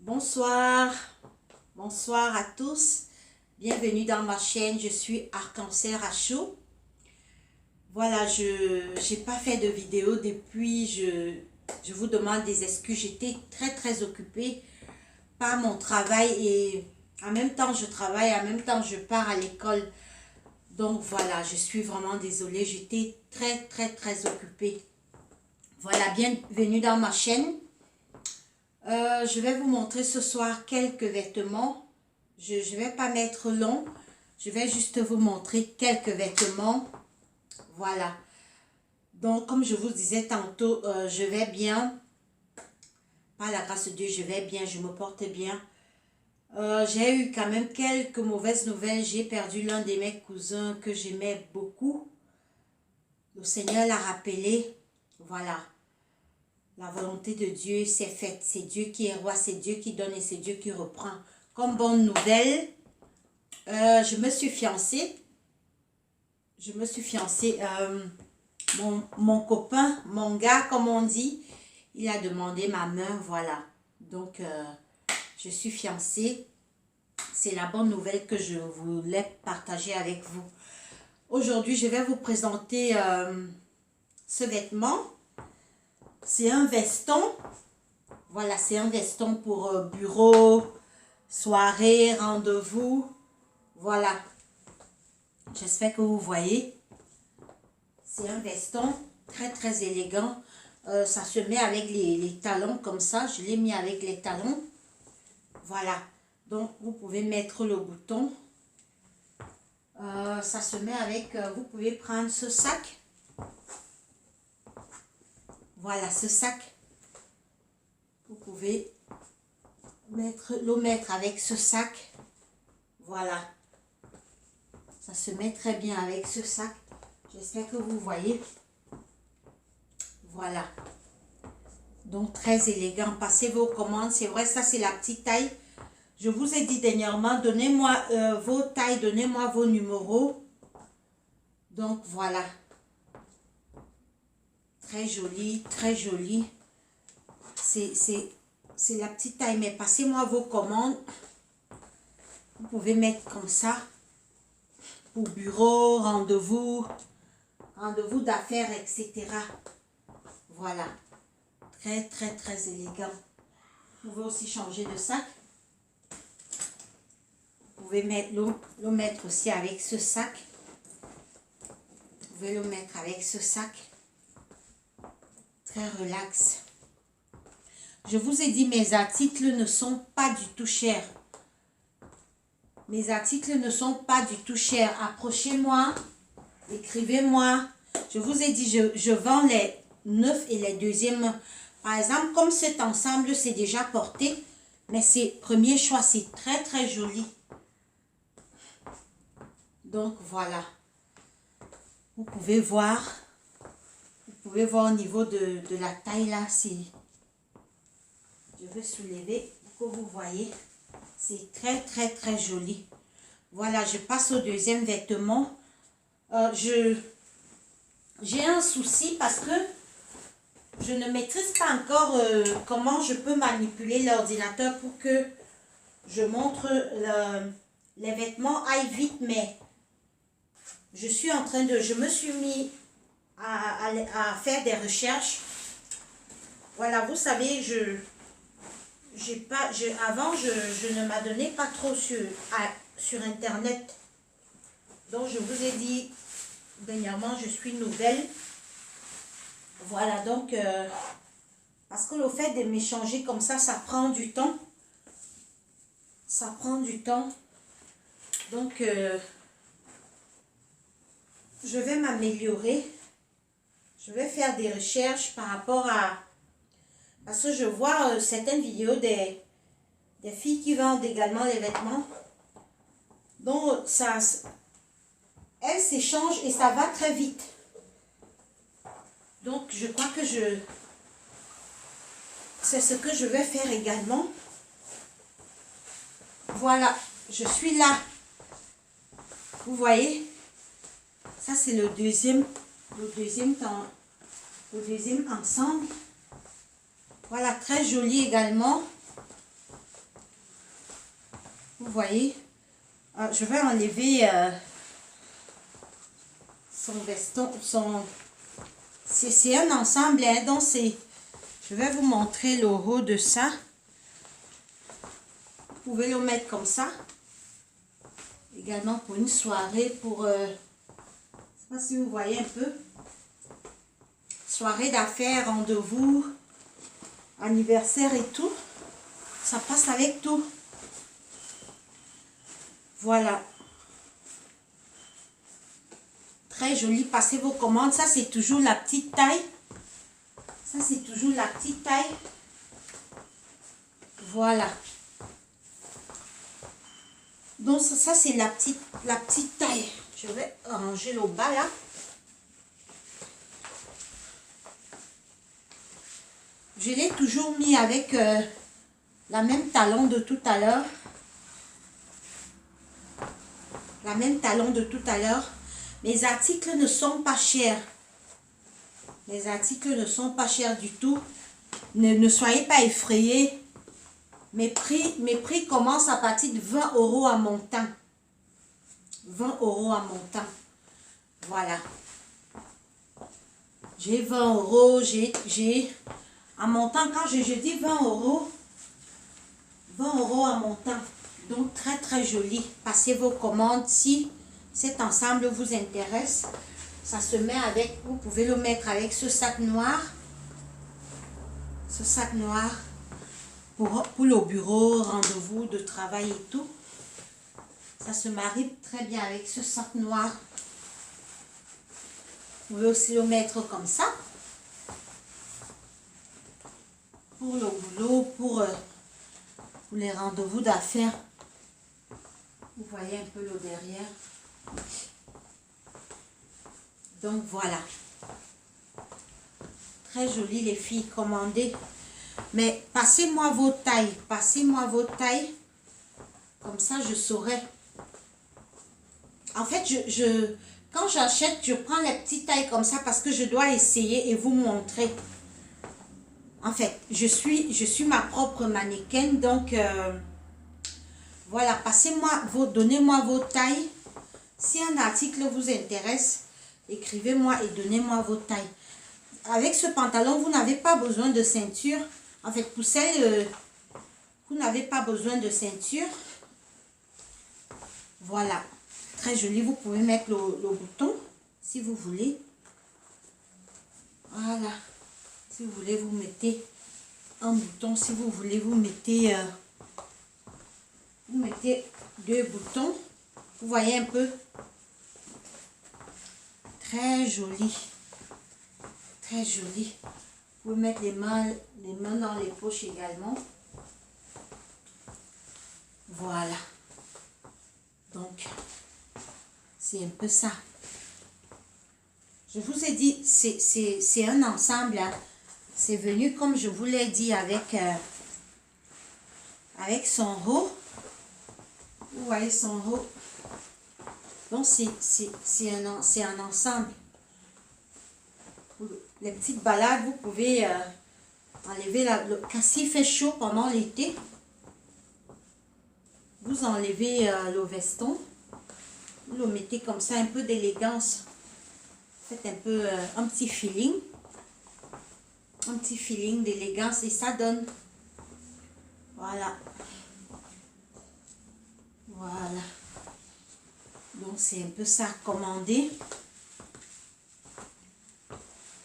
Bonsoir, bonsoir à tous, bienvenue dans ma chaîne, je suis Arc-en-Ciel Rachou. Voilà, je n'ai pas fait de vidéo depuis, je vous demande des excuses, j'étais très occupée par mon travail et en même temps je travaille, en même temps je pars à l'école. Donc voilà, je suis vraiment désolée, j'étais très occupée. Voilà, bienvenue dans ma chaîne. Je vais vous montrer ce soir quelques vêtements. Je ne vais pas mettre long. Je vais juste vous montrer quelques vêtements. Voilà. Donc, comme je vous disais tantôt, je vais bien. Par la grâce de Dieu, je vais bien. Je me porte bien. J'ai eu quand même quelques mauvaises nouvelles. J'ai perdu l'un de mes cousins que j'aimais beaucoup. Le Seigneur l'a rappelé. Voilà. La volonté de Dieu s'est faite. C'est Dieu qui est roi, c'est Dieu qui donne et c'est Dieu qui reprend. Comme bonne nouvelle, je me suis fiancée. Mon copain, mon gars, comme on dit, il a demandé ma main, voilà. Donc, je suis fiancée. C'est la bonne nouvelle que je voulais partager avec vous. Aujourd'hui, je vais vous présenter ce vêtement. C'est un veston. Voilà, c'est un veston pour bureau, soirée, rendez-vous. Voilà. J'espère que vous voyez. C'est un veston très élégant. Ça se met avec les talons comme ça. Je l'ai mis avec les talons. Voilà. Donc, vous pouvez mettre le bouton. Ça se met avec... vous pouvez prendre ce sac. Voilà, ce sac. Vous pouvez le mettre avec ce sac. Voilà. Ça se met très bien avec ce sac. J'espère que vous voyez. Voilà. Donc, très élégant. Passez vos commandes. C'est vrai, ça, c'est la petite taille. Je vous ai dit dernièrement, donnez-moi vos tailles, donnez-moi vos numéros. Donc, voilà. Très joli, très joli. C'est la petite taille, mais passez-moi vos commandes. Vous pouvez mettre comme ça. Pour bureau, rendez-vous d'affaires, etc. Voilà. Très élégant. Vous pouvez aussi changer de sac. Vous pouvez le mettre aussi avec ce sac. Vous pouvez le mettre avec ce sac. Très relax. Je vous ai dit, mes articles ne sont pas du tout chers. Mes articles ne sont pas du tout chers. Approchez-moi, écrivez-moi. Je vous ai dit, je vends les neufs et les deuxièmes. Par exemple, comme cet ensemble, c'est déjà porté. Mais c'est premier choix, c'est très joli. Donc, voilà. Vous pouvez voir. Vous pouvez voir au niveau de la taille là, c'est... Je vais soulever pour que vous voyez. C'est très joli. Voilà, je passe au deuxième vêtement. J'ai un souci parce que je ne maîtrise pas encore comment je peux manipuler l'ordinateur pour que je montre les vêtements aillent vite, mais je me suis mis à faire des recherches. Voilà, vous savez, avant, je ne m'adonnais pas trop sur Internet. Donc, je vous ai dit, dernièrement, je suis nouvelle. Voilà, donc, parce que le fait de m'échanger comme ça prend du temps. Ça prend du temps. Donc, je vais m'améliorer. Je vais faire des recherches par rapport à... Parce que je vois certaines vidéos des filles qui vendent également les vêtements. Donc, elles s'échangent et ça va très vite. Donc, je crois que c'est ce que je vais faire également. Voilà, je suis là. Vous voyez? Ça, c'est le deuxième ensemble. Voilà, très joli également. Vous voyez, je vais enlever son veston, c'est un ensemble, hein, donc je vais vous montrer le haut de ça. Vous pouvez le mettre comme ça. Également pour une soirée, pour, je ne sais pas si vous voyez un peu, soirée d'affaires, rendez-vous, anniversaire et tout. Ça passe avec tout. Voilà. Très joli. Passez vos commandes. Ça, c'est toujours la petite taille. Ça, c'est toujours la petite taille. Voilà. Donc, ça c'est la petite taille. Je vais ranger le bas là. Je l'ai toujours mis avec la même talon de tout à l'heure. La même talon de tout à l'heure. Mes articles ne sont pas chers. Les articles ne sont pas chers du tout. Ne soyez pas effrayés. Mes prix commencent à partir de 20 € à montant. 20 € à montant. Voilà. J'ai 20 €. J'ai à montant, quand je dis 20 €, 20 € à montant. Donc très très joli. Passez vos commandes. Si cet ensemble vous intéresse, ça se met avec, vous pouvez le mettre avec ce sac noir. Ce sac noir. Pour le bureau, rendez-vous de travail et tout. Ça se marie très bien avec ce sac noir. Vous pouvez aussi le mettre comme ça. Pour le boulot, pour les rendez-vous d'affaires. Vous voyez un peu le derrière. Donc voilà. Très joli les filles, commandez. Mais passez-moi vos tailles. Passez-moi vos tailles. Comme ça, je saurai. En fait, quand j'achète, je prends les petites tailles comme ça parce que je dois essayer et vous montrer. En fait, je suis ma propre mannequin. Donc, voilà. Donnez-moi vos tailles. Si un article vous intéresse, écrivez-moi et donnez-moi vos tailles. Avec ce pantalon, vous n'avez pas besoin de ceinture. En fait, pour celles, vous n'avez pas besoin de ceinture. Voilà. Très joli. Vous pouvez mettre le bouton si vous voulez. Voilà. Si vous voulez, vous mettez un bouton. Si vous voulez, vous mettez 2 boutons. Vous voyez un peu. Très joli. Très joli. Vous pouvez mettre les mains dans les poches également. Voilà. Donc, c'est un peu ça. Je vous ai dit, c'est un ensemble. Hein. C'est venu, comme je vous l'ai dit, avec son haut. Vous voyez son haut. Donc, c'est un ensemble. Les petites balades, vous pouvez enlever s'il fait chaud pendant l'été. Vous enlevez le veston. Vous le mettez comme ça, un peu d'élégance. Faites un peu un petit feeling. Un petit feeling d'élégance et ça donne. Voilà. Voilà. Donc c'est un peu ça. Commandez.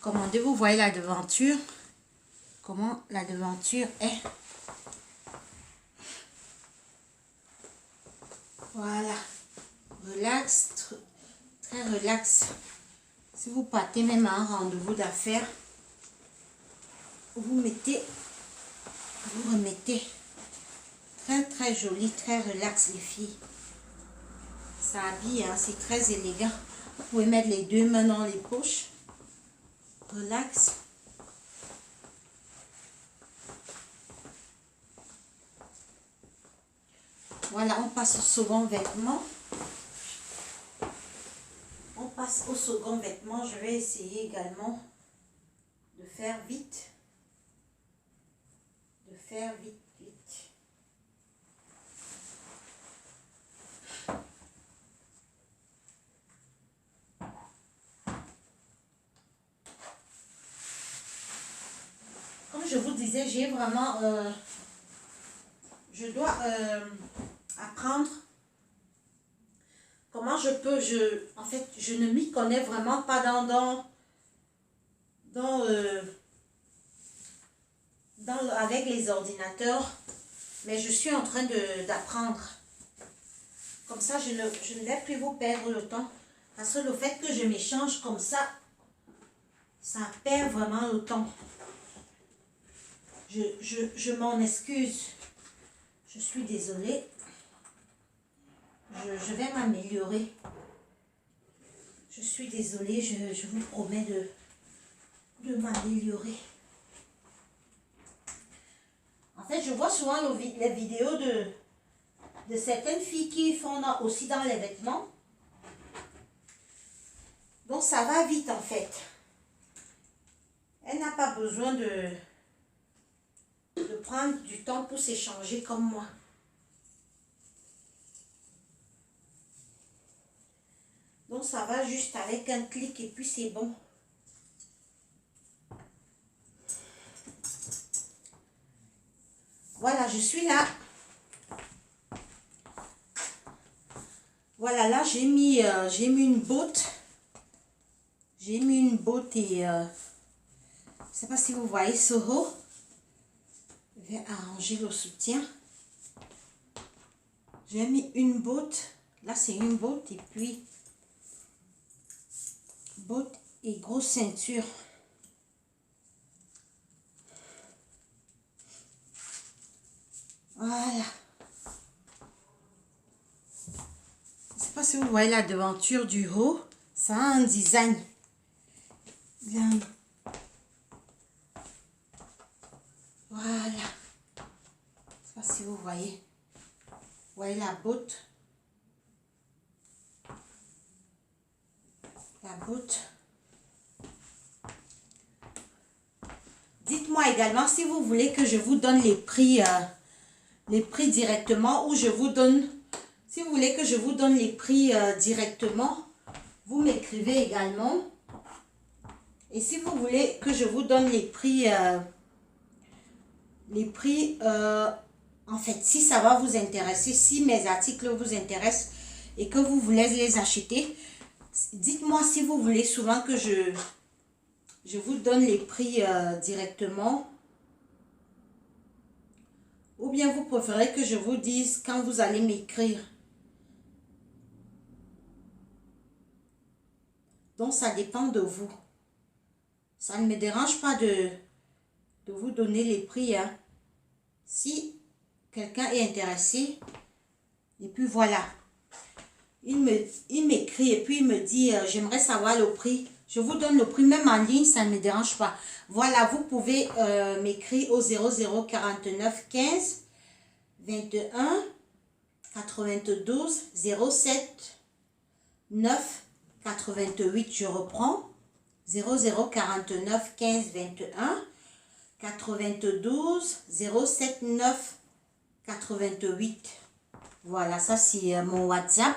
Commandez, vous voyez la devanture. Comment la devanture est. Voilà. Relax. Très relax. Si vous partez même à un rendez-vous d'affaires, vous remettez. Très très joli, très relax les filles. Ça habille, hein, c'est très élégant. Vous pouvez mettre les 2 mains dans les poches. Relax. Voilà, on passe au second vêtement. On passe au second vêtement. Je vais essayer également de faire vite. disais, j'ai vraiment... je dois apprendre comment je peux... en fait, je ne m'y connais vraiment pas avec les ordinateurs, mais je suis en train d'apprendre. Comme ça, je ne vais plus vous perdre le temps. Parce que le fait que je m'échange comme ça perd vraiment le temps. Je m'en excuse. Je suis désolée. Je vais m'améliorer. Je suis désolée, je vous promets de m'améliorer. En fait, je vois souvent les vidéos de certaines filles qui font aussi dans les vêtements. Donc, ça va vite en fait. Elle n'a pas besoin de prendre du temps pour s'échanger comme moi. Donc, ça va juste avec un clic et puis c'est bon. Voilà, je suis là. Voilà, là, j'ai mis une botte. J'ai mis une botte et... je ne sais pas si vous voyez ce haut. Je vais arranger le soutien. J'ai mis une botte. Là, c'est une botte et puis... botte et grosse ceinture. Voilà. Je ne sais pas si vous voyez la devanture du haut. Ça a un design. Voilà. Je ne sais pas si vous voyez. Vous voyez la botte. La botte. Dites-moi également si vous voulez que je vous donne les prix directement ou je vous donne... Si vous voulez que je vous donne les prix directement, vous m'écrivez également. Et si vous voulez que je vous donne les prix, en fait, si ça va vous intéresser, si mes articles vous intéressent et que vous voulez les acheter, dites-moi si vous voulez souvent que je vous donne les prix directement. Ou bien vous préférez que je vous dise quand vous allez m'écrire. Donc, ça dépend de vous. Ça ne me dérange pas de vous donner les prix. Hein. Si quelqu'un est intéressé, et puis voilà. Il m'écrit et puis il me dit, j'aimerais savoir le prix. Je vous donne le prix, même en ligne, ça ne me dérange pas. Voilà, vous pouvez m'écrire au 0049 15 21 92 07 9 88. Je reprends. 0049 15 21 92 07 9 88. Voilà, ça c'est mon WhatsApp.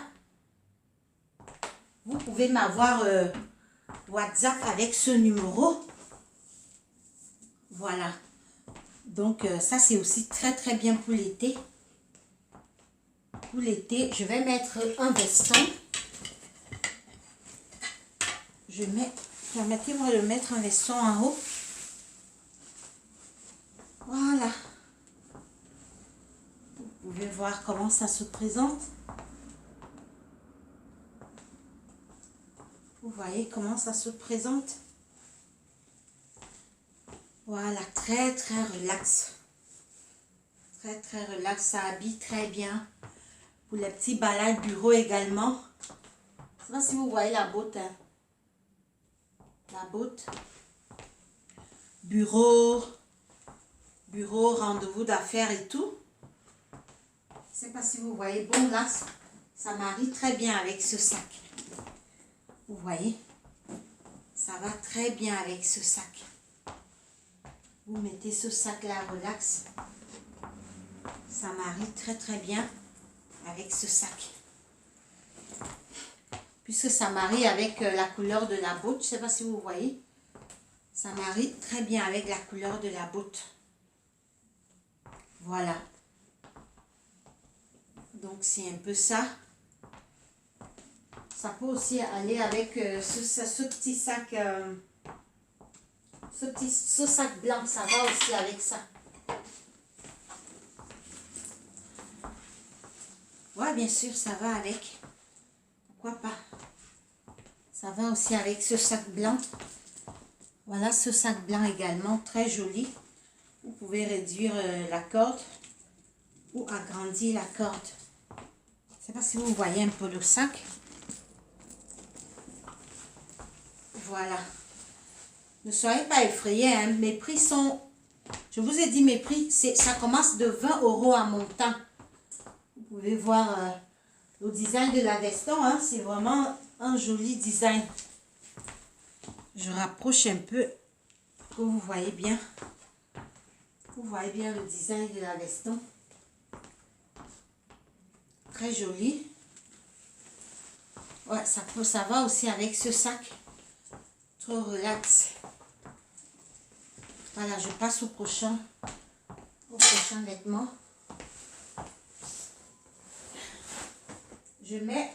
Vous pouvez m'avoir WhatsApp avec ce numéro. Voilà. Donc, ça c'est aussi très bien pour l'été. Pour l'été, je vais mettre un veston. Permettez-moi de mettre un veston en haut. Voilà. Vous pouvez voir comment ça se présente. Vous voyez comment ça se présente. Voilà, très relax. Très relax, ça habille très bien. Pour les petits balades bureau également. Je ne sais pas si vous voyez la botte. Hein. La botte. Bureau, rendez-vous d'affaires et tout. Je ne sais pas si vous voyez. Bon, là, ça marie très bien avec ce sac. Vous voyez? Ça va très bien avec ce sac. Vous mettez ce sac-là relax. Ça marie très bien avec ce sac. Puisque ça marie avec la couleur de la botte. Je ne sais pas si vous voyez. Ça marie très bien avec la couleur de la botte. Voilà. Donc, c'est un peu ça. Ça peut aussi aller avec ce petit sac. Ce sac blanc, ça va aussi avec ça. Ouais, bien sûr, ça va avec. Pourquoi pas? Ça va aussi avec ce sac blanc. Voilà, ce sac blanc également, très joli. Vous pouvez réduire la corde ou agrandir la corde. Je ne sais pas si vous voyez un peu le sac. Voilà. Ne soyez pas effrayés, hein. Mes prix sont... Je vous ai dit mes prix, ça commence de 20 € à montant. Vous pouvez voir le design de la veston, hein. C'est vraiment un joli design. Je rapproche un peu pour que vous voyez bien. Vous voyez bien le design de la veston. Très joli. Ouais, ça va aussi avec ce sac. Trop relax. Voilà, je passe au prochain vêtement. Je mets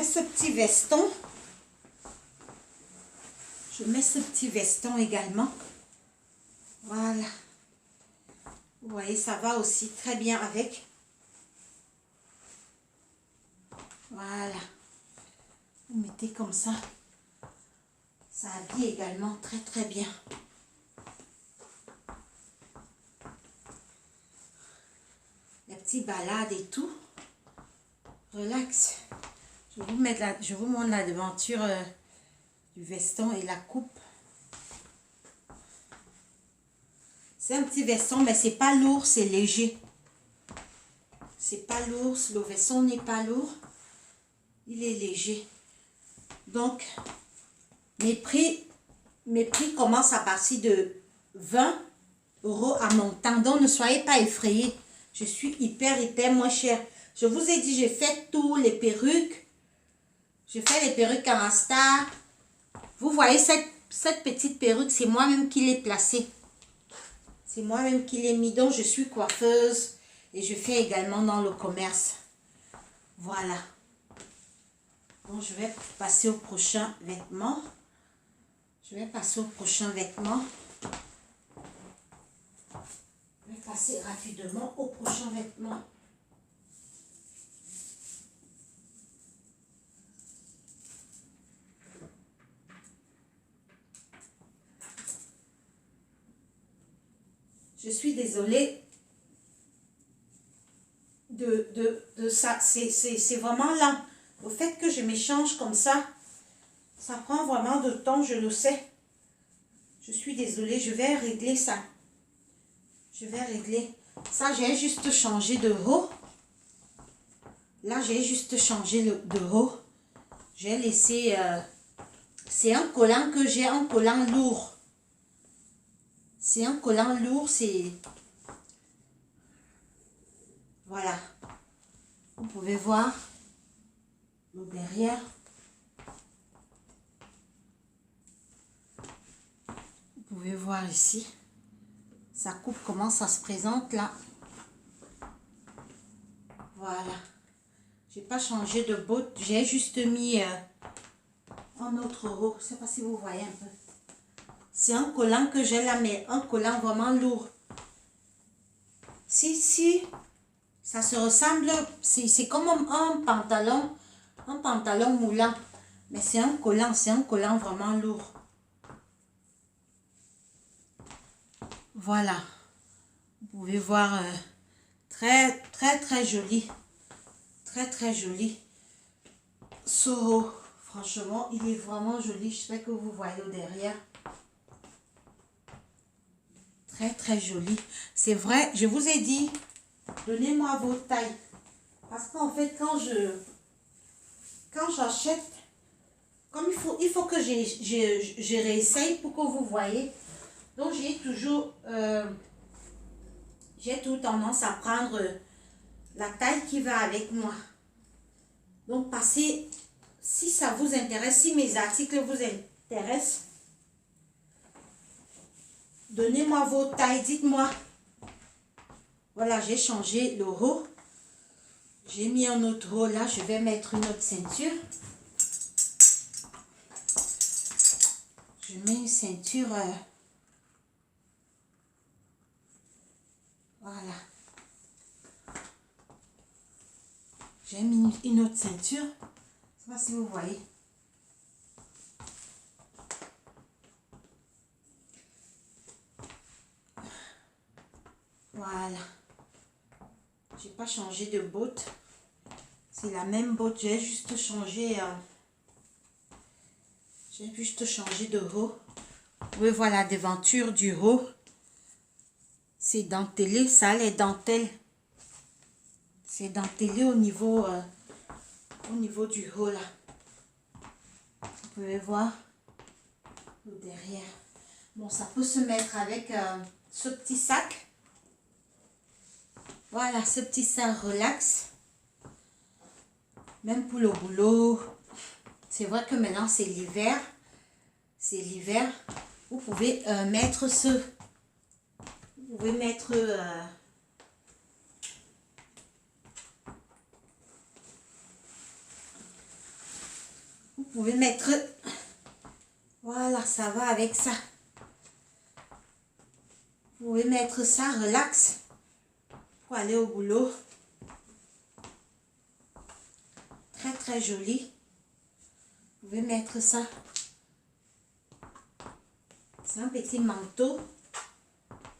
ce petit veston. Je mets ce petit veston également. Voilà. Vous voyez, ça va aussi très bien avec. Voilà. Vous mettez comme ça. Ça habille également très très bien. Les petites balades et tout. Relax. Je vous montre la devanture du veston et la coupe. C'est un petit veston, mais c'est pas lourd, c'est léger. C'est pas lourd, le veston n'est pas lourd. Il est léger. Donc, mes prix commencent à partir de 20 € à montant. Donc, ne soyez pas effrayés. Je suis hyper moins cher. Je vous ai dit, j'ai fait tous les perruques. J'ai fait les perruques en Rasta. Vous voyez cette petite perruque, c'est moi-même qui l'ai placée. C'est moi-même qui l'ai mis. Donc, je suis coiffeuse et je fais également dans le commerce. Voilà. Donc, je vais passer au prochain vêtement. Je vais passer au prochain vêtement. Je vais passer rapidement au prochain vêtement. Je suis désolée de ça. C'est vraiment lent. Le fait que je m'échange comme ça prend vraiment de temps, je le sais. Je suis désolée, je vais régler ça. Je vais régler. Ça, j'ai juste changé de haut. Là, j'ai juste changé de haut. J'ai laissé... c'est un collant que j'ai, un collant lourd. C'est un collant lourd, c'est... Voilà. Vous pouvez voir le derrière. Vous pouvez voir ici. Sa coupe, comment ça se présente là. Voilà. J'ai pas changé de botte. J'ai juste mis un autre haut. Je sais pas si vous voyez un peu. C'est un collant que j'ai là, mais un collant vraiment lourd. Si, ça se ressemble. C'est comme un pantalon moulant. Mais c'est un collant vraiment lourd. Voilà. Vous pouvez voir très joli. Très joli. Soho. Franchement, il est vraiment joli. Je sais que vous voyez au derrière. Très joli. C'est vrai, je vous ai dit, donnez-moi vos tailles. Parce qu'en fait, quand j'achète, comme il faut que je réessaye pour que vous voyez. Donc, j'ai tout tendance à prendre la taille qui va avec moi. Donc, passez, si ça vous intéresse, si mes articles vous intéressent, Donnez-moi vos tailles, dites-moi. Voilà, j'ai changé le haut. J'ai mis un autre haut là, je vais mettre une autre ceinture. Je mets une ceinture. Voilà. J'ai mis une autre ceinture. Je ne sais pas si vous voyez. Voilà. J'ai pas changé de botte. C'est la même botte. J'ai juste changé. J'ai juste changé de haut. Oui, voilà la devanture du haut. C'est dentelé. Ça, les dentelles. C'est dentelé au niveau du haut là. Vous pouvez voir le derrière. Bon, ça peut se mettre avec ce petit sac. Voilà, ce petit sac relax. Même pour le boulot. C'est vrai que maintenant c'est l'hiver. C'est l'hiver. Vous pouvez mettre ce. Vous pouvez mettre. Vous pouvez mettre. Voilà, ça va avec ça. Vous pouvez mettre ça relax. Pour aller au boulot. Très très joli. Vous pouvez mettre ça. C'est un petit manteau.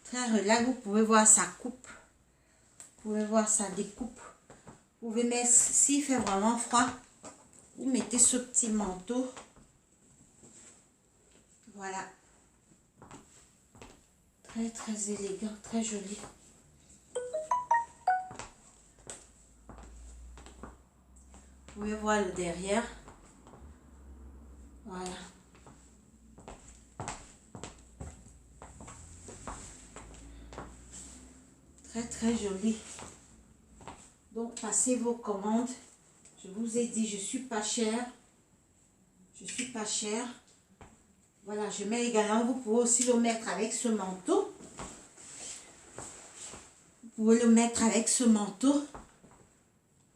Très relax. Vous pouvez voir sa coupe. Vous pouvez voir sa découpe. Vous pouvez mettre, s'il fait vraiment froid, vous mettez ce petit manteau. Voilà. Très très élégant, très joli. Vous pouvez voir le derrière. Voilà. Très très joli. Donc passez vos commandes. Je vous ai dit, je suis pas chère. Je suis pas chère. Voilà, je mets également, vous pouvez aussi le mettre avec ce manteau. Vous pouvez le mettre avec ce manteau.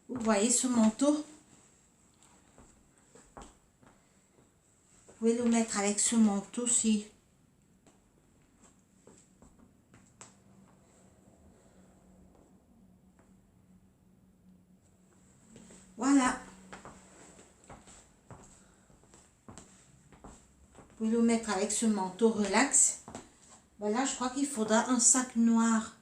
Vous voyez ce manteau? Vous pouvez le mettre avec ce manteau-ci. Voilà. Vous pouvez le mettre avec ce manteau relax. Voilà, je crois qu'il faudra un sac noir.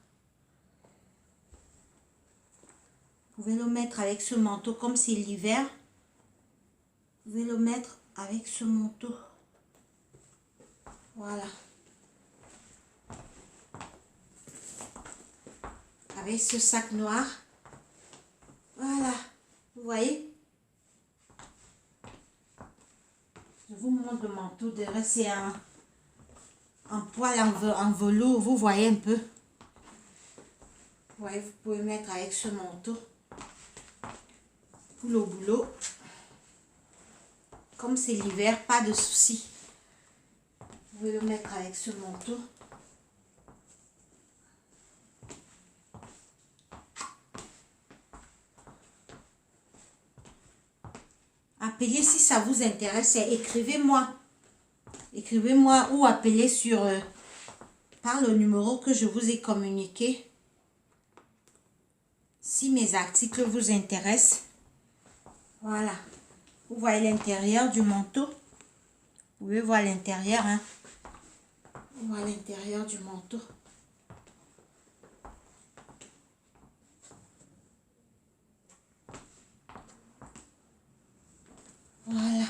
Vous pouvez le mettre avec ce manteau comme c'est l'hiver. Vous pouvez le mettre avec ce manteau. Voilà. Avec ce sac noir. Voilà. Vous voyez? Je vous montre le manteau. Derrière, c'est un poil en velours. Vous voyez un peu? Vous voyez, vous pouvez mettre avec ce manteau. Pour le boulot. Comme c'est l'hiver, pas de souci. Vous pouvez le mettre avec ce manteau. Appelez si ça vous intéresse. Écrivez-moi. Écrivez-moi ou appelez par le numéro que je vous ai communiqué. Si mes articles vous intéressent. Voilà. Vous voyez l'intérieur du manteau. Vous pouvez voir l'intérieur. Hein. Vous voyez l'intérieur du manteau. Voilà.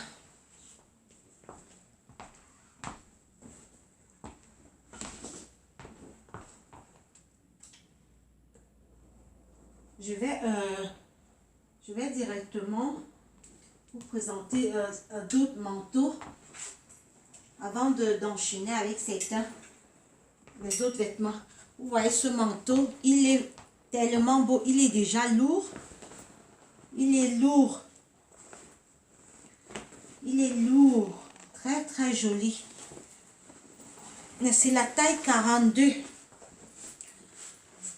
Je vais directement vous présenter d'autres manteaux avant d'enchaîner avec les autres vêtements. Vous voyez ce manteau, il est tellement beau, il est déjà lourd. Il est lourd. Il est lourd. Très très joli. C'est la taille 42.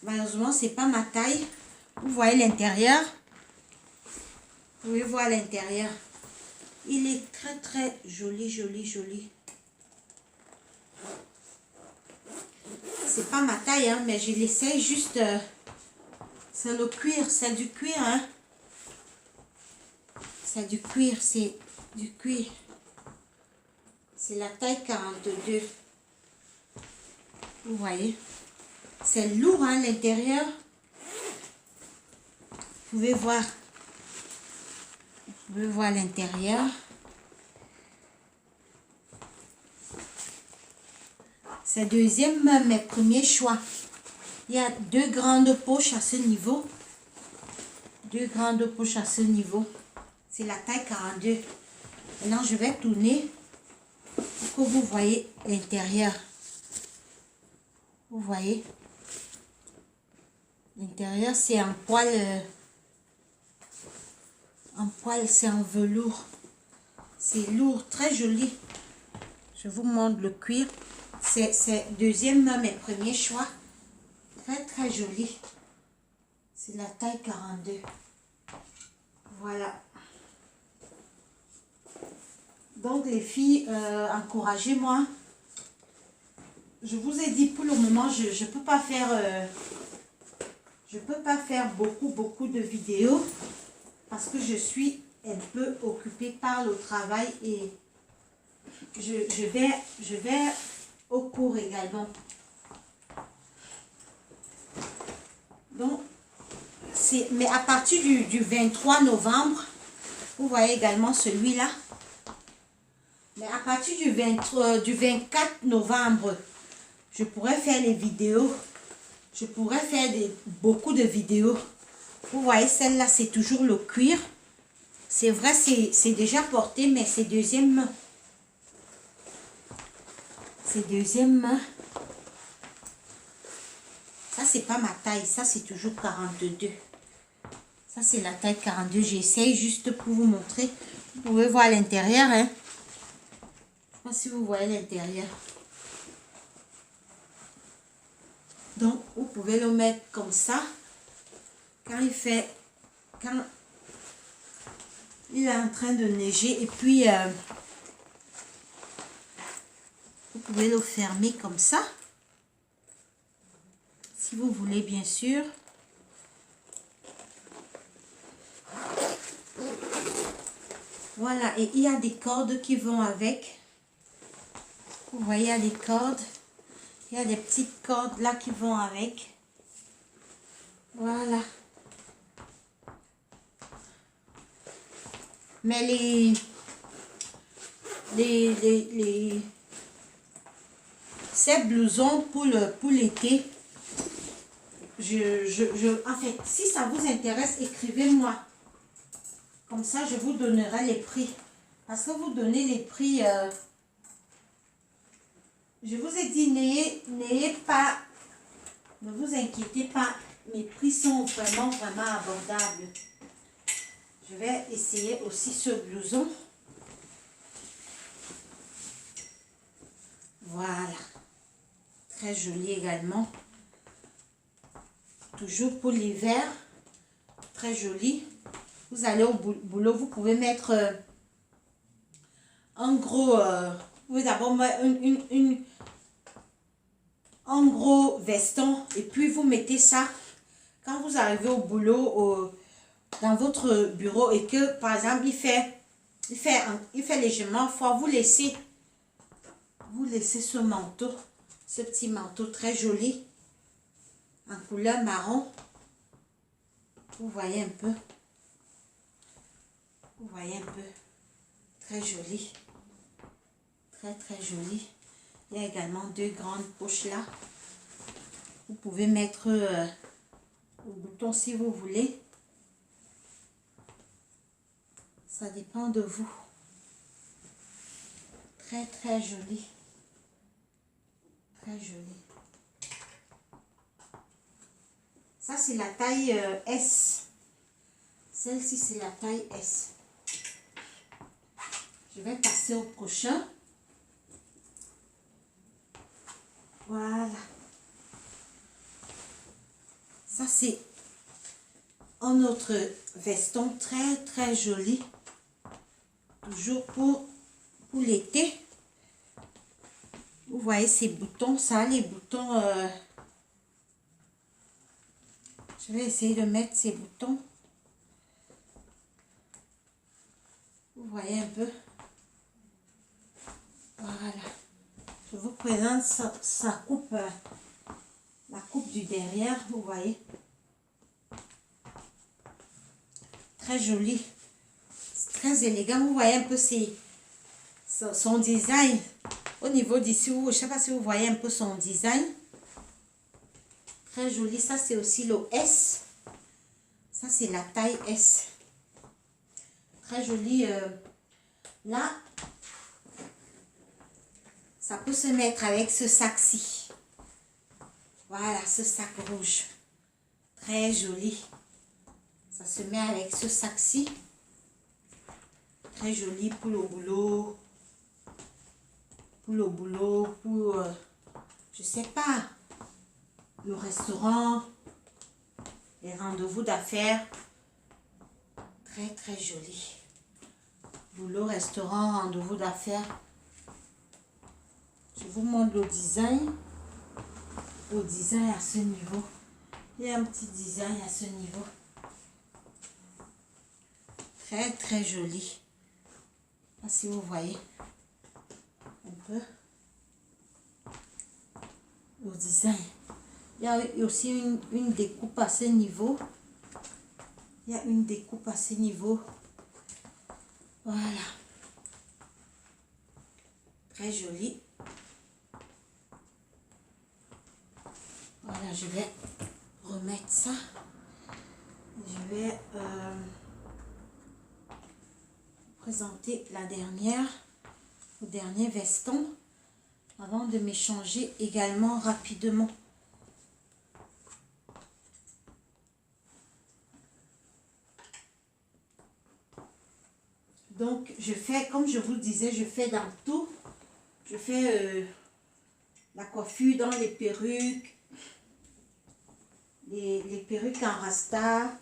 Malheureusement, c'est pas ma taille. Vous voyez l'intérieur. Vous pouvez voir l'intérieur. Il est très très joli, joli, joli. C'est pas ma taille, hein, mais je l'essaye juste. C'est le cuir, c'est du cuir, hein. C'est du cuir, c'est du cuir. C'est la taille 42. Vous voyez. C'est lourd, hein, l'intérieur. Vous pouvez voir. Vous pouvez voir l'intérieur. C'est deuxième, mes premiers choix. Il y a deux grandes poches à ce niveau. Deux grandes poches à ce niveau. C'est la taille 42. Maintenant, je vais tourner pour que vous voyez l'intérieur. Vous voyez. L'intérieur, c'est en poil. En poil, c'est en velours. C'est lourd, très joli. Je vous montre le cuir. C'est deuxième, mes premiers choix. Très, très joli. C'est la taille 42. Voilà. Donc, les filles, encouragez-moi. Je vous ai dit, pour le moment, je ne peux pas faire... je peux pas faire beaucoup de vidéos. Parce que je suis un peu occupée par le travail. Et je vais au cours également. Donc, mais à partir du 23 novembre, vous voyez également celui-là. Mais à partir du 24 novembre, je pourrais faire les vidéos. Je pourrais faire beaucoup de vidéos. Vous voyez, celle-là, c'est toujours le cuir. C'est vrai, c'est déjà porté, mais c'est deuxième main. C'est deuxième main. Ça, c'est pas ma taille. Ça, c'est toujours 42. Ça, c'est la taille 42. J'essaye juste pour vous montrer. Vous pouvez voir l'intérieur, hein. Je sais pas si vous voyez l'intérieur. Donc, vous pouvez le mettre comme ça. Quand il est en train de neiger. Et puis, vous pouvez le fermer comme ça. Si vous voulez, bien sûr. Voilà, et il y a des cordes qui vont avec. Vous voyez, il y a des cordes. Il y a des petites cordes là qui vont avec. Voilà. Mais ces blousons pour l'été, en fait, si ça vous intéresse, écrivez-moi. Comme ça, je vous donnerai les prix. Parce que vous donnez les prix... je vous ai dit, n'ayez pas... Ne vous inquiétez pas. Mes prix sont vraiment abordables. Je vais essayer aussi ce blouson. Voilà. Très joli également. Toujours pour l'hiver. Très joli. Vous allez au boulot, vous pouvez mettre un gros... vous pouvez d'abord mettre un gros veston. Et puis vous mettez ça. Quand vous arrivez au boulot, dans votre bureau et que, par exemple, il fait légèrement froid, vous laissez ce manteau, ce petit manteau très joli, en couleur marron. Vous voyez un peu. Vous voyez un peu. Très joli. Très, très joli. Il y a également deux grandes poches là. Vous pouvez mettre au bouton si vous voulez. Ça dépend de vous. Très, très joli. Très joli. Ça, c'est la taille S. Celle-ci, c'est la taille S. Je vais passer au prochain. Voilà. Ça, c'est un autre veston très, très joli. Toujours pour l'été. Vous voyez ces boutons, ça a les boutons. Je vais essayer de mettre ces boutons. Vous voyez un peu. Voilà. Je vous présente sa coupe, la coupe du derrière, vous voyez. Très joli. C'est très élégant. Vous voyez un peu son design. Au niveau d'ici, je ne sais pas si vous voyez un peu son design. Très joli. Ça, c'est aussi le S. Ça, c'est la taille S. Très joli. Là, ça peut se mettre avec ce sac-ci. Voilà, ce sac rouge. Très joli. Ça se met avec ce sac-ci. Très joli pour le boulot. Pour le boulot, pour, je sais pas, le restaurant, les rendez-vous d'affaires. Très, très joli. Boulot, restaurant, rendez-vous d'affaires. Je vous montre le design. Le design à ce niveau. Il y a un petit design à ce niveau. Très, très joli. Je ne sais pas si vous voyez un peu le design. Il y a aussi une découpe à ce niveau. Il y a une découpe à ce niveau. Voilà. Très joli. Voilà, je vais remettre ça. Je vais présenter la dernière, le dernier veston avant de m'échanger également rapidement. Donc, je fais, comme je vous le disais, je fais dans tout. Je fais la coiffure dans les perruques, les perruques en rasta.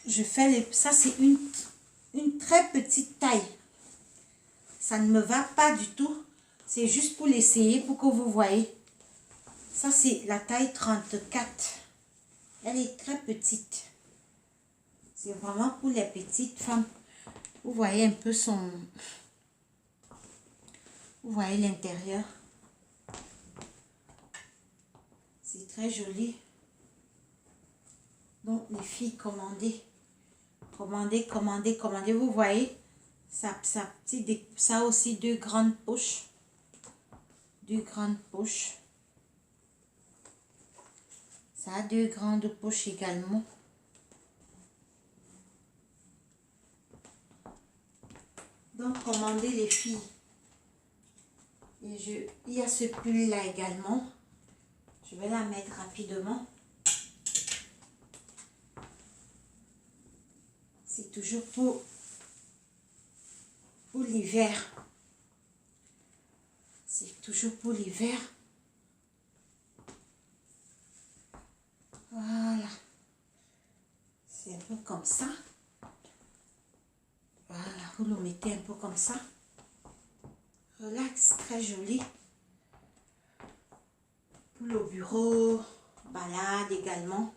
Je fais ça, c'est une très petite taille. Ça ne me va pas du tout. C'est juste pour l'essayer, pour que vous voyez. Ça, c'est la taille 34. Elle est très petite. C'est vraiment pour les petites femmes. Vous voyez un peu son... Vous voyez l'intérieur. C'est très joli. Donc, les filles, commandez. Commandez, commandez, commandez. Vous voyez, ça a aussi deux grandes poches. Deux grandes poches. Ça a deux grandes poches également. Donc, commandez les filles. Et il y a ce pull là également. Je vais la mettre rapidement. C'est toujours pour l'hiver. C'est toujours pour l'hiver. Voilà. C'est un peu comme ça. Voilà, vous le mettez un peu comme ça. Relax, très joli. Pour le bureau, balade également.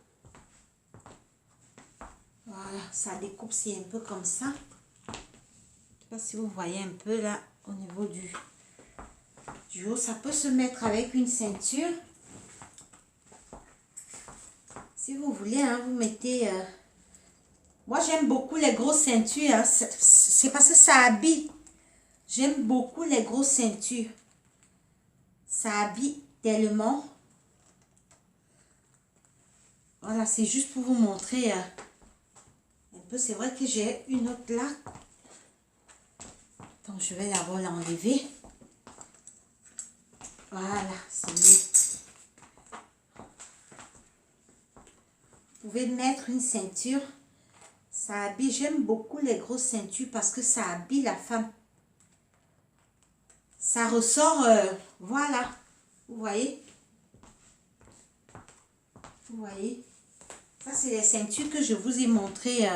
Voilà, ça découpe, c'est un peu comme ça. Je ne sais pas si vous voyez un peu là, au niveau du haut. Ça peut se mettre avec une ceinture. Si vous voulez, hein, vous mettez... Moi, j'aime beaucoup les grosses ceintures. Hein. C'est parce que ça habille. J'aime beaucoup les grosses ceintures. Ça habille tellement. Voilà, c'est juste pour vous montrer un peu. C'est vrai que j'ai une autre là. Donc, je vais d'abord l'enlever. Voilà, c'est mieux. Vous pouvez mettre une ceinture. Ça habille. J'aime beaucoup les grosses ceintures parce que ça habille la femme. Ça ressort, voilà. Vous voyez? Vous voyez? Ça, c'est les ceintures que je vous ai montrées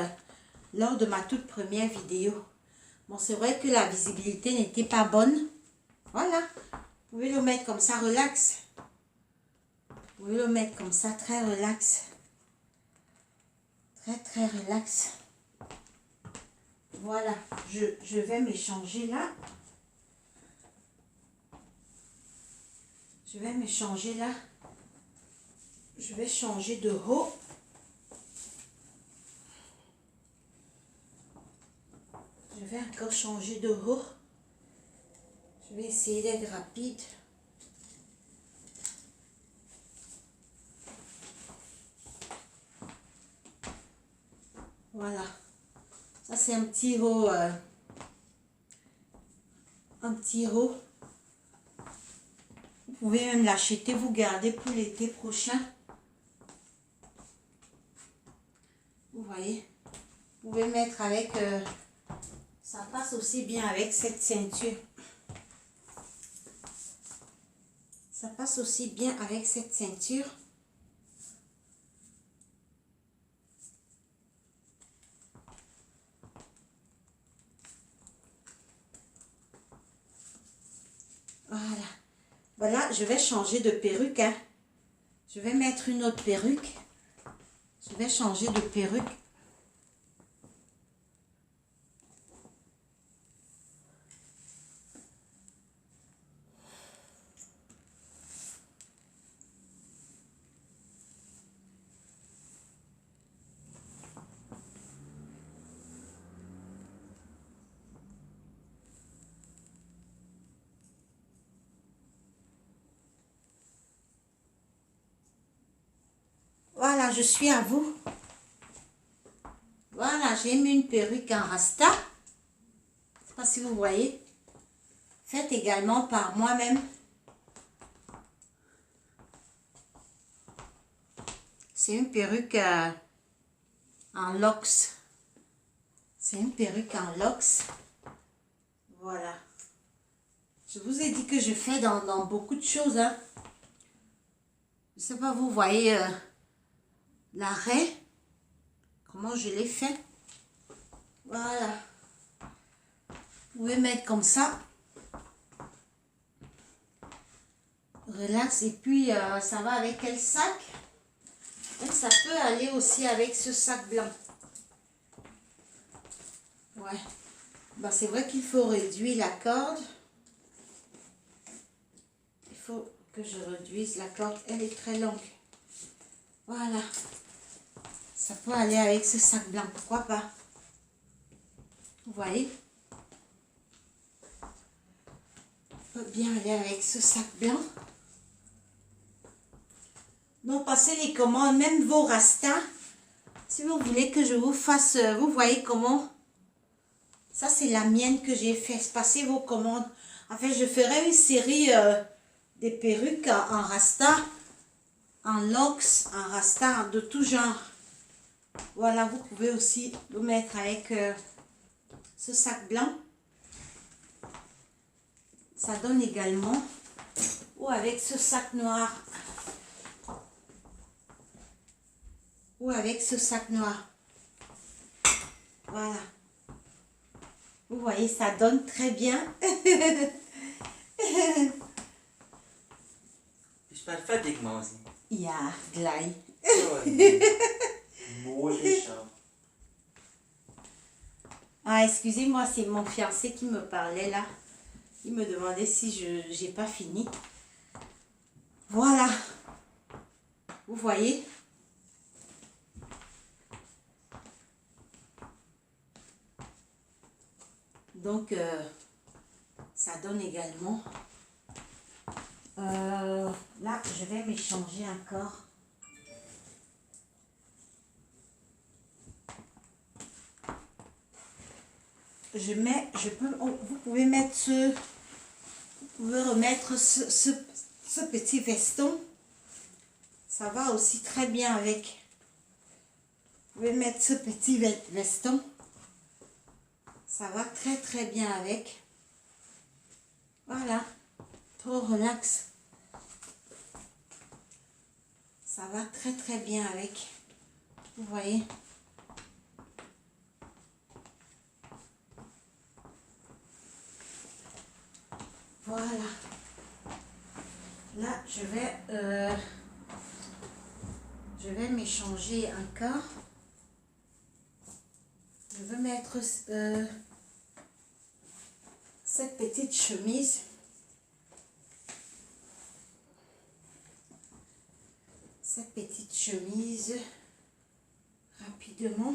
lors de ma toute première vidéo. Bon, c'est vrai que la visibilité n'était pas bonne. Voilà. Vous pouvez le mettre comme ça, relax. Vous pouvez le mettre comme ça, très relax. Très, très relax. Voilà. Je vais m'échanger là. Je vais m'échanger là. Je vais changer de haut. Je vais encore changer de haut. Je vais essayer d'être rapide. Voilà. Ça, c'est un petit haut. Un petit haut. Vous pouvez même l'acheter, vous garder pour l'été prochain. Vous voyez. Vous pouvez mettre avec... ça passe aussi bien avec cette ceinture. Ça passe aussi bien avec cette ceinture. Voilà. Voilà, je vais changer de perruque. Hein. Je vais mettre une autre perruque. Je vais changer de perruque. Voilà, je suis à vous. Voilà, j'ai mis une perruque en rasta. Je ne sais pas si vous voyez. Faite également par moi-même. C'est une perruque en locks. C'est une perruque en locks. Voilà. Je vous ai dit que je fais dans beaucoup de choses. Hein. Je ne sais pas, vous voyez l'arrêt. Comment je l'ai fait. Voilà. Vous pouvez mettre comme ça. Relax. Et puis, ça va avec quel sac? Et ça peut aller aussi avec ce sac blanc. Ouais. Bah, c'est vrai qu'il faut réduire la corde. Il faut que je réduise la corde. Elle est très longue. Voilà. Ça peut aller avec ce sac blanc. Pourquoi pas? Vous voyez? Ça peut bien aller avec ce sac blanc. Donc, passez les commandes, même vos rastas. Si vous voulez que je vous fasse, vous voyez comment. Ça, c'est la mienne que j'ai fait. Passez vos commandes. En fait, je ferai une série des perruques en rasta, en locks, en rasta, de tout genre. Voilà, vous pouvez aussi le mettre avec ce sac blanc. Ça donne également. Ou avec ce sac noir. Ou avec ce sac noir. Voilà. Vous voyez, ça donne très bien. Ich ben fertig, Mausi. Ja, gleich. Ah, excusez-moi, c'est mon fiancé qui me parlait là. Il me demandait si je n'ai pas fini. Voilà. Vous voyez? Donc, ça donne également. Là, je vais m'échanger encore. Vous pouvez mettre vous pouvez remettre ce petit veston. Ça va aussi très bien avec. Vous pouvez mettre ce petit veston. Ça va très très bien avec. Voilà. Trop relax. Ça va très très bien avec. Vous voyez. Voilà. Là, je vais m'échanger encore. Je vais mettre cette petite chemise. Cette petite chemise rapidement.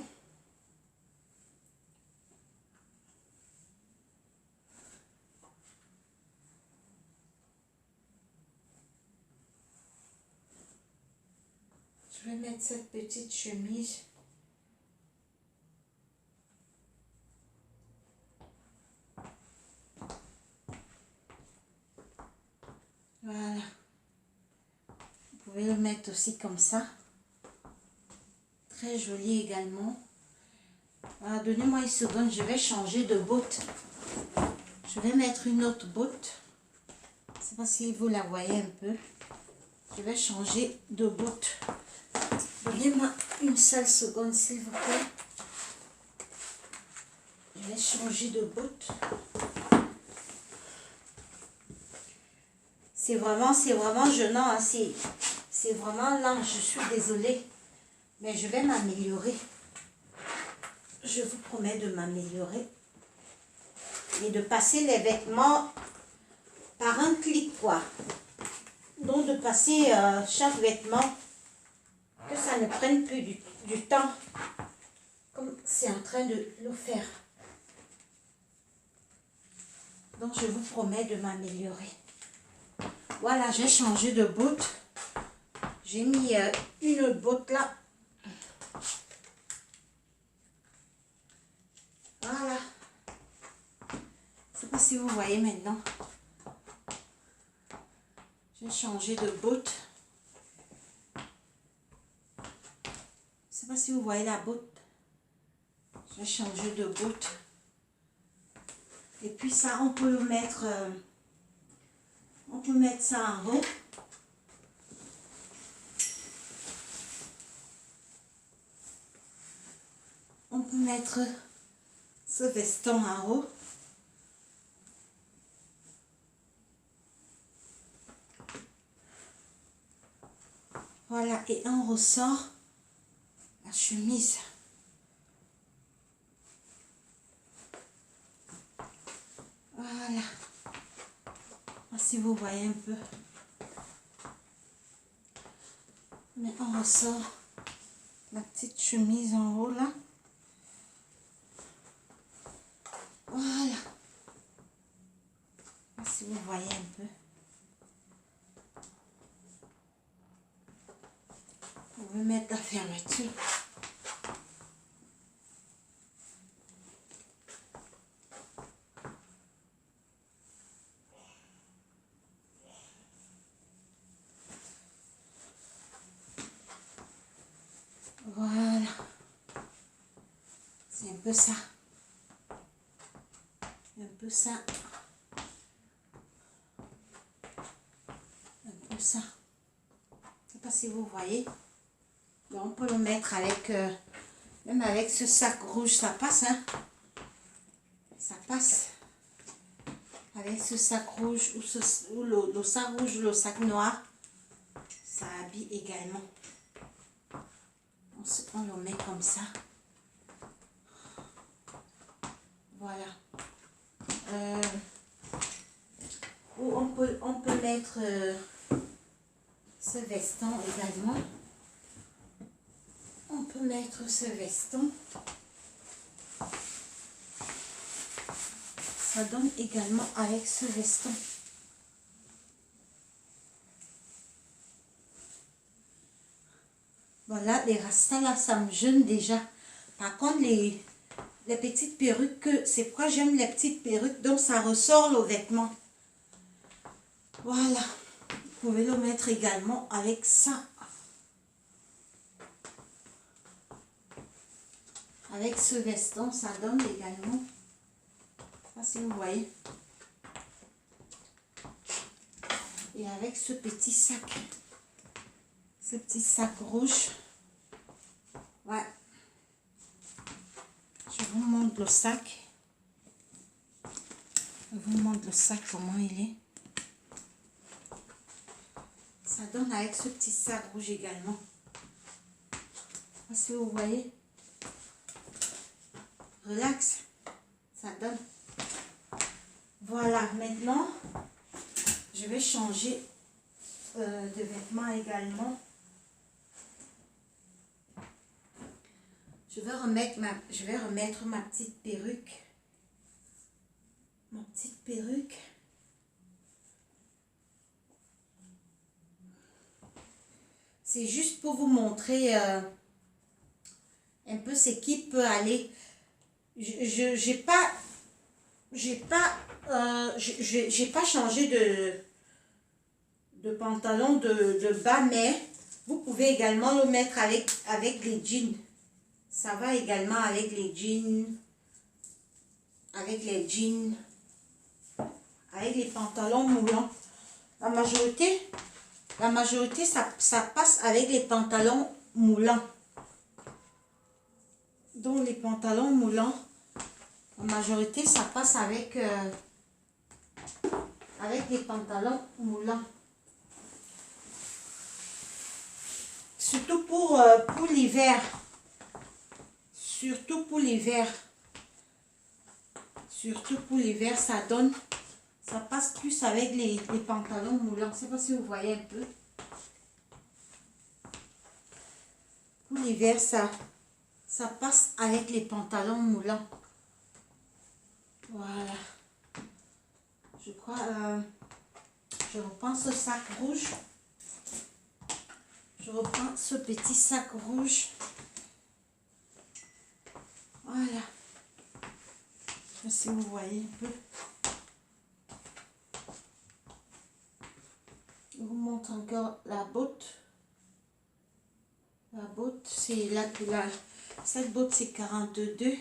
Je vais mettre cette petite chemise. Voilà. Vous pouvez le mettre aussi comme ça. Très joli également. Voilà, donnez-moi une seconde, je vais changer de botte. Je vais mettre une autre botte. Je ne sais pas si vous la voyez un peu. Je vais changer de botte. Donnez-moi une seule seconde, s'il vous plaît. Je vais changer de botte. C'est vraiment gênant. Hein. C'est vraiment lent. Je suis désolée. Mais je vais m'améliorer. Je vous promets de m'améliorer. Et de passer les vêtements par un clic, quoi. Donc de passer chaque vêtement, que ça ne prenne plus du temps, comme c'est en train de le faire. Donc je vous promets de m'améliorer. Voilà, j'ai changé de botte. J'ai mis une botte là. Voilà. Je ne sais pas si vous voyez maintenant. J'ai changé de botte. Je ne sais pas si vous voyez la botte. J'ai changé de botte. Et puis ça, on peut le mettre... on peut mettre ça en haut. On peut mettre ce veston en haut. Voilà, et on ressort la chemise. Voilà. Si vous voyez un peu. Mais on ressort la petite chemise en haut là. Voilà. Si vous voyez un peu. Vous pouvez mettre la fermeture. Voilà. C'est un peu ça. Un peu ça. Un peu ça. Je ne sais pas si vous voyez. Donc on peut le mettre avec, même avec ce sac rouge, ça passe, hein. Ça passe. Avec ce sac rouge ou le sac rouge ou le sac noir, ça habille également. On le met comme ça. Voilà. Ou on peut mettre ce veston également. On peut mettre ce veston. Ça donne également avec ce veston. Voilà, les rastas là, ça me gêne déjà. Par contre, les petites perruques, c'est pourquoi j'aime les petites perruques. Donc, ça ressort le vêtement. Voilà. Vous pouvez le mettre également avec ça. Avec ce veston, ça donne également. Je ne sais pas si vous voyez. Et avec ce petit sac. ce petit sac rouge. Ouais. Je vous montre le sac. Je vous montre le sac, comment il est. Ça donne avec ce petit sac rouge également. Si vous voyez. Relax. Ça donne. Voilà, maintenant, je vais changer de vêtements également. Je vais remettre ma petite perruque. Ma petite perruque. C'est juste pour vous montrer un peu ce qui peut aller. J'ai pas changé de pantalon de bas, mais vous pouvez également le mettre avec les jeans. Ça va également avec les jeans, avec les pantalons moulants. La majorité ça passe avec les pantalons moulants. Donc les pantalons moulants, la majorité ça passe avec les pantalons moulants. Surtout pour l'hiver. Surtout pour l'hiver, ça passe plus avec les pantalons moulants. Je ne sais pas si vous voyez un peu. Pour l'hiver, ça passe avec les pantalons moulants. Voilà. Je crois, je reprends ce sac rouge. Je reprends ce petit sac rouge. Voilà. Je sais pas si vous voyez un peu. Je vous montre encore la botte. La botte, c'est cette botte, c'est 42.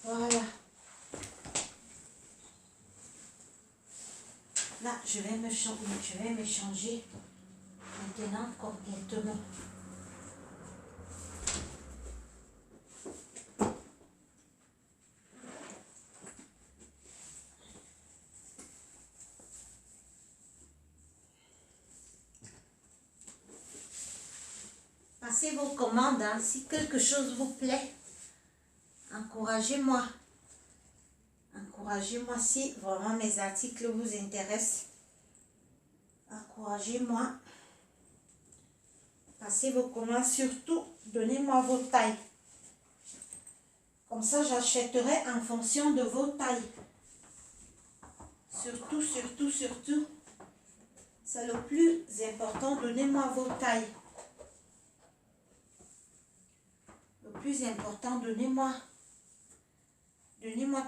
Voilà. Là, je vais me changer maintenant complètement. Passez vos commandes, hein. Si quelque chose vous plaît, encouragez-moi. Encouragez-moi si vraiment mes articles vous intéressent. Encouragez-moi. Passez vos commandes, surtout donnez-moi vos tailles. Comme ça, j'achèterai en fonction de vos tailles. Surtout, c'est le plus important, donnez-moi vos tailles. Le plus important, donnez-moi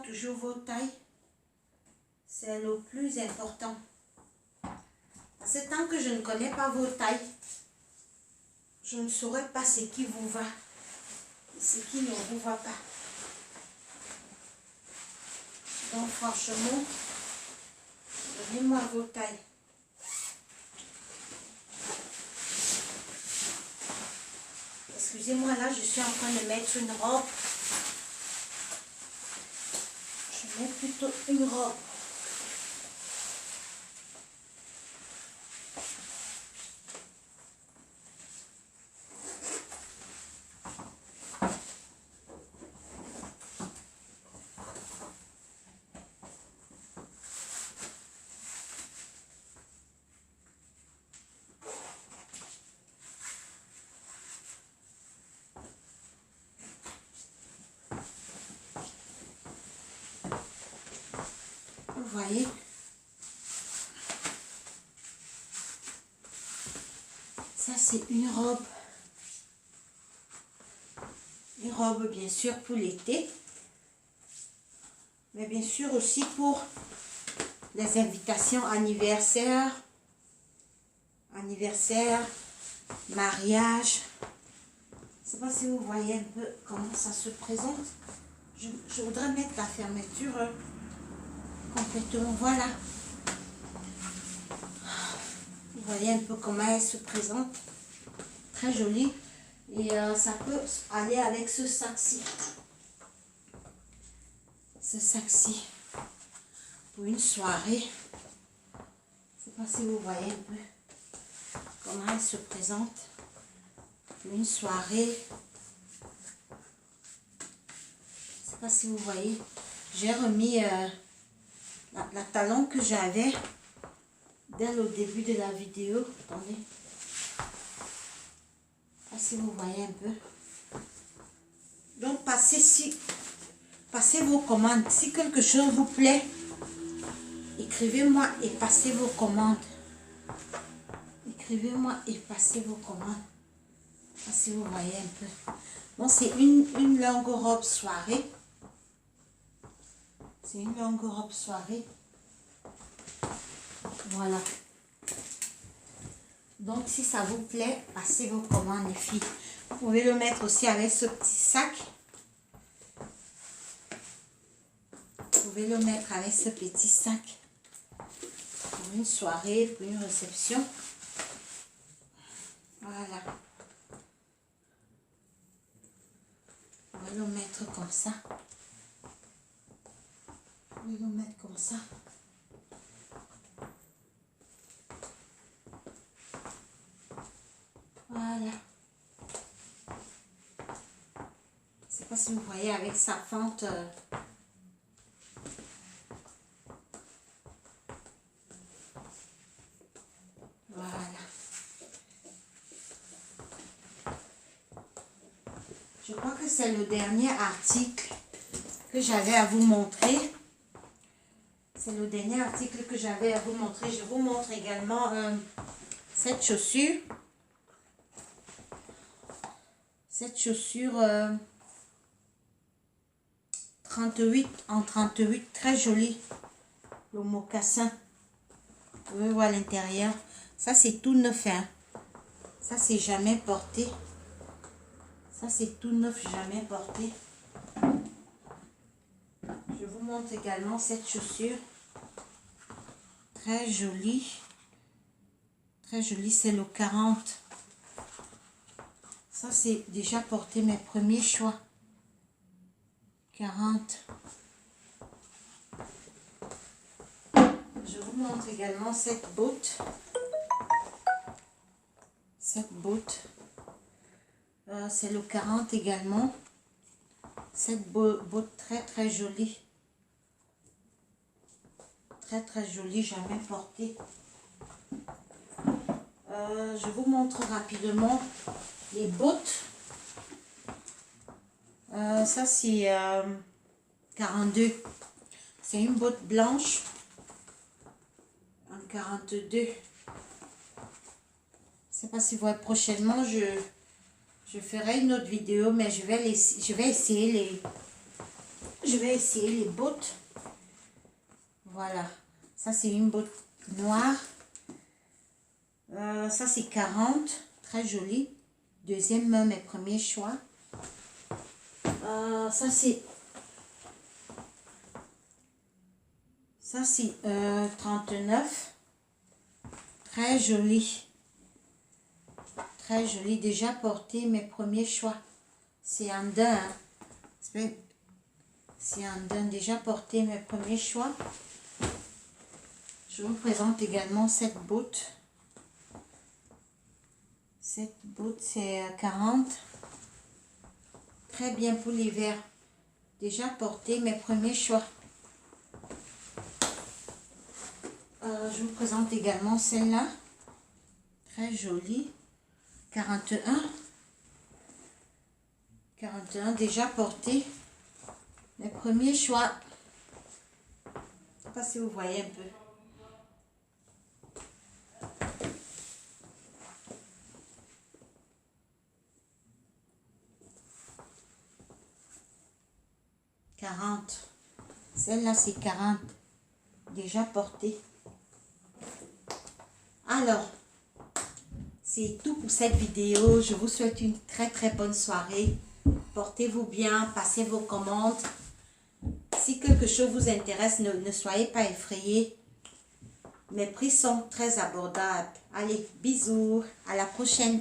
toujours vos tailles. C'est le plus important. Parce que tant que je ne connais pas vos tailles, je ne saurais pas ce qui vous va et ce qui ne vous va pas. Donc franchement, donnez-moi vos tailles. Excusez-moi, là, je suis en train de mettre une robe. Je mets plutôt une robe. Vous voyez, ça c'est une robe bien sûr pour l'été, mais bien sûr aussi pour les invitations anniversaires, mariage. Je ne sais pas si vous voyez un peu comment ça se présente. Je voudrais mettre la fermeture complètement, voilà. voyez un peu comment elle se présente. Très jolie. Et ça peut aller avec ce sac-ci. Ce sac-ci. Pour une soirée. Je ne sais pas si vous voyez un peu comment elle se présente. Pour une soirée. Je ne sais pas si vous voyez. J'ai remis la talon que j'avais dès le début de la vidéo. Attendez. Si vous voyez un peu. Donc passez vos commandes. Si quelque chose vous plaît, écrivez-moi et passez vos commandes. Écrivez-moi et passez vos commandes. Si vous voyez un peu. Bon, c'est une longue robe soirée. C'est une longue robe soirée. Voilà. Donc, si ça vous plaît, passez vos commandes, les filles. Vous pouvez le mettre aussi avec ce petit sac. Vous pouvez le mettre avec ce petit sac. Pour une soirée, pour une réception. Voilà. On va le mettre comme ça. On va le mettre comme ça. Voilà. Je ne sais pas si vous voyez avec sa fente. Voilà. Je crois que c'est le dernier article que j'avais à vous montrer. C'est le dernier article que j'avais à vous montrer. Je vous montre également cette chaussure. Cette chaussure 38 en 38, très jolie. Le mocassin. Vous pouvez voir l'intérieur. Ça, c'est tout neuf. Hein. Ça, c'est jamais porté. Ça, c'est tout neuf, jamais porté. Je vous montre également cette chaussure. Très jolie. Très jolie, c'est le 40. Ça, c'est déjà porté mes premiers choix. 40. Je vous montre également cette botte. Cette botte. C'est le 40 également. Cette botte très très jolie. Très très jolie, jamais portée. Je vous montre rapidement les bottes. Ça c'est 42. C'est une botte blanche. En 42. Je ne sais pas si vous voyez prochainement. Je ferai une autre vidéo, mais je vais essayer les bottes. Voilà. Ça c'est une botte noire. Ça c'est 40. Très joli. Deuxième, mes premiers choix. Ça c'est 39. Très joli. Très joli. Déjà porté mes premiers choix. C'est un d'un. C'est un d'un. Déjà porté mes premiers choix. Je vous présente également cette botte. Cette botte, c'est 40. Très bien pour l'hiver. Déjà porté mes premiers choix. Je vous présente également celle-là. Très jolie. 41. 41, déjà porté mes premiers choix. Je ne sais pas si vous voyez un peu. Celle-là, c'est 40. Déjà portée. Alors, c'est tout pour cette vidéo. Je vous souhaite une très très bonne soirée. Portez-vous bien, passez vos commandes. Si quelque chose vous intéresse, ne soyez pas effrayés. Mes prix sont très abordables. Allez, bisous, à la prochaine.